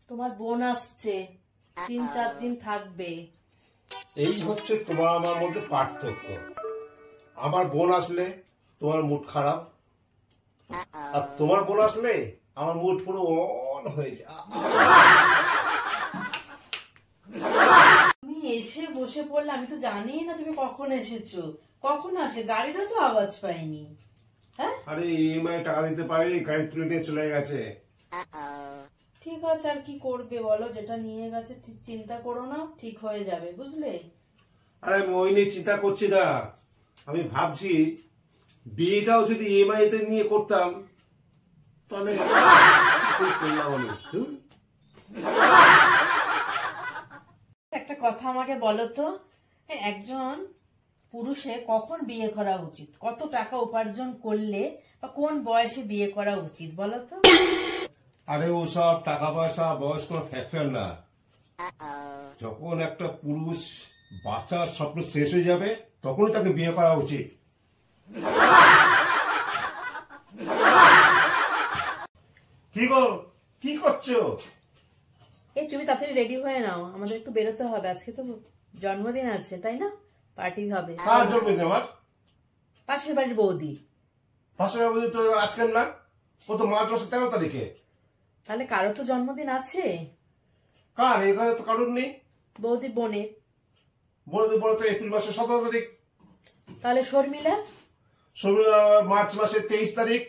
তোমার বোন আসছে, 3-4 দিন থাকবে। এই হচ্ছে তোমার আমার মধ্যে পার্থক্য। আমার বোন আসলে তোমার মুড খারাপ, আর তোমার বোন আসলে আমার মুড পুরো অন হয়ে যায়। তুমি এসে বসে পড়লে, আমি তো জানি না তুমি কখন এসেছো, কখন আসে, গাড়িটা তো আওয়াজ পাইনি। হ্যাঁ, আরে ইএমআই টাকা দিতে পারি, গাড়ি তুলে নিয়ে চলে গেছে। ঠিক আছে, আর কি করবে বলো, যেটা নিয়ে গেছে চিন্তা করো না, ঠিক হয়ে যাবে, বুঝলে? আরে আমি ওই নিয়ে চিন্তা করছি না, আমি ভাবছি বিয়েটাও যদি ইএমআই তে নিয়ে করতাম তাহলে করলাম আমি। একটা কথা আমাকে বলো তো, একজন পুরুষে কখন বিয়ে করা উচিত, কত টাকা উপার্জন করলে বা কোন বয়সে বিয়ে করা উচিত বলো তো? আরে ওসব টাকা পয়সা বয়স কোনো ফ্যাক্টর না। যখন একটা পুরুষ বাচ্চার স্বপ্ন শেষ হয়ে যাবে তখনই তাকে বিয়ে করা উচিত। কি গো, কি করছো? এই তুমি তাড়াতাড়ি রেডি হয়ে নাও, আমাদের একটু বেরোতে হবে, আজকে তো জন্মদিন আছে, তাই না? পার্টি হবে। কার জন্মদিন আমার? পাশের বাড়ির বৌদি। পাশের বাড়ি তো আজকের না, ও তো মার্চ মাসের 13 তারিখে। তাহলে কারো তো জন্মদিন আছে। কার? এখানে তো কারোর নেই। বৌদি বোনের। বলে তো এপ্রিল মাসের 17 তারিখ। তাহলে শর্মিলা? শর্মিলা মার্চ মাসের 23 তারিখ।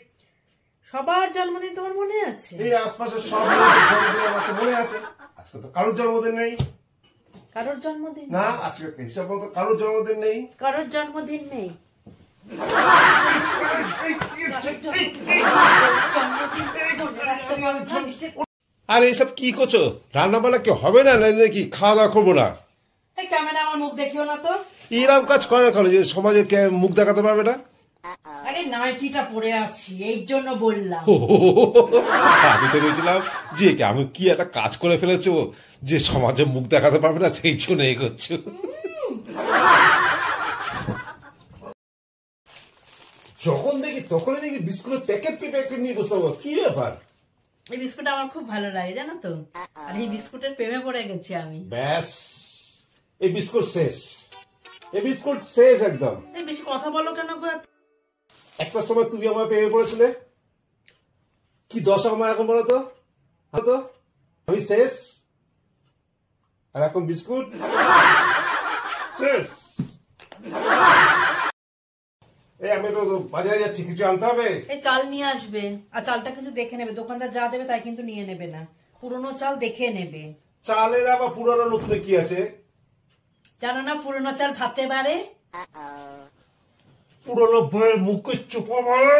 সবার জন্মদিন তোমার মনে আছে? এই আশপাশের সব জন্মদিন আমার তো মনে আছে। আজকে তো কারোর জন্মদিন নেই। কারোর জন্মদিন না, আজকে হিসাব মতো কারোর জন্মদিন নেই। কারোর জন্মদিন নেই। আর এইসব কি করছো? রান্না বান্না কি হবে না নাকি খাওয়া দাওয়া করবো না? ক্যামেরা আমার মুখ দেখিও না তো। এরকম কাজ করে কেন যে সমাজে মুখ দেখাতে পারবে না? আরে নাইটিটা পরে আছি এই জন্য বললাম। আমি তো বলছিলাম যে আমি কি একটা কাজ করে ফেলেছো যে সমাজে মুখ দেখাতে পারবে না, সেই জন্য এই করছো। যখন দেখি তখনই দেখি বিস্কুটের প্যাকেট নিয়ে বসতে হবে, কি ব্যাপার? এই বিস্কুট আমার খুব ভালো লাগে জানো তো, আর এই বিস্কুটের প্রেমে পড়ে গেছি আমি। ব্যাস, এই বিস্কুট শেষ, এই বিস্কুট শেষ একদম। এই বেশি কথা বলো কেন গো? একটা সময় তুমি আমার প্রেমে পড়েছিলে, কি দশা আমার এখন বলো তো? আমি শেষ, আর এখন বিস্কুট শেষ। এই আমি তো বাজারে যাচ্ছি, কিছু আনতে হবে। এই চাল নিয়ে আসবে, আর চালটা কিন্তু দেখে নেবে, দোকানদার যা দেবে তাই কিন্তু নিয়ে নেবে না, পুরনো চাল দেখে নেবে। চালের আবার পুরনো নতুনে কি আছে? জানো না পুরনো চাল ভাতে বাড়ে? পুরনো বইয়ের মুখে চোপা মারে।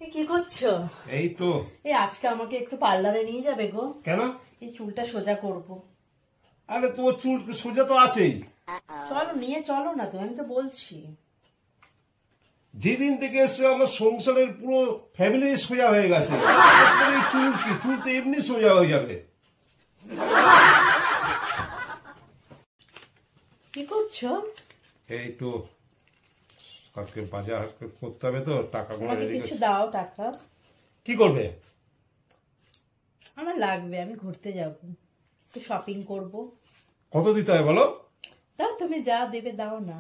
কি করছো? এই তো। এই আজকে আমাকে একটু পার্লারে নিয়ে যাবে গো? কেন? এই চুলটা সোজা করব। আরে তোমার চুল সোজা তো আছেই। চলো নিয়ে চলো না, তুমি, আমি তো বলছি। যেদিন থেকে এসে আমার সংসারের পুরো ফ্যামিলি সোজা হয়ে গেছে, চুল কি? চুল তো এমনি সোজা হয়ে যাবে। কি করছো? এই তো কালকে বাজার করতে হবে তো, টাকা কিছু দাও টাকা। কি করবে? আমার লাগবে, আমি ঘুরতে যাব, একটু শপিং করব। কত দিতে হয় বলো? দাও, তুমি যা দেবে দাও না।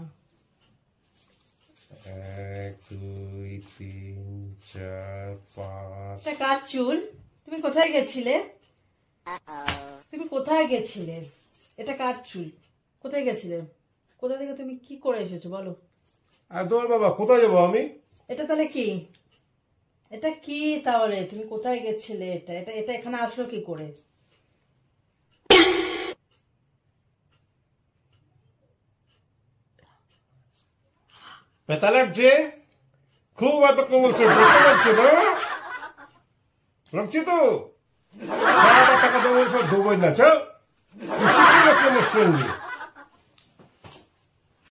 1 2 3 4 5। এটা কার চুল? তুমি কোথায় গেছিলে? তুমি কোথায় গেছিলে? এটা কার চুল? কোথায় গেছিলে? কোথা থেকে তুমি কি করে এসেছো বলো? আর দৌড় বাবা, কোথায় যাবো আমি? এটা তাহলে কি? এটা কি তাহলে? তুমি কোথায় গেছিলে? এটা এটা এটা এখানে আসলো কি করে? ব্যথা লাগছে খুব, এত কমছে, ব্যথা লাগছে না? লাগছে তো? টাকা দেবো, সব দেবোই না, চল আমার সঙ্গে।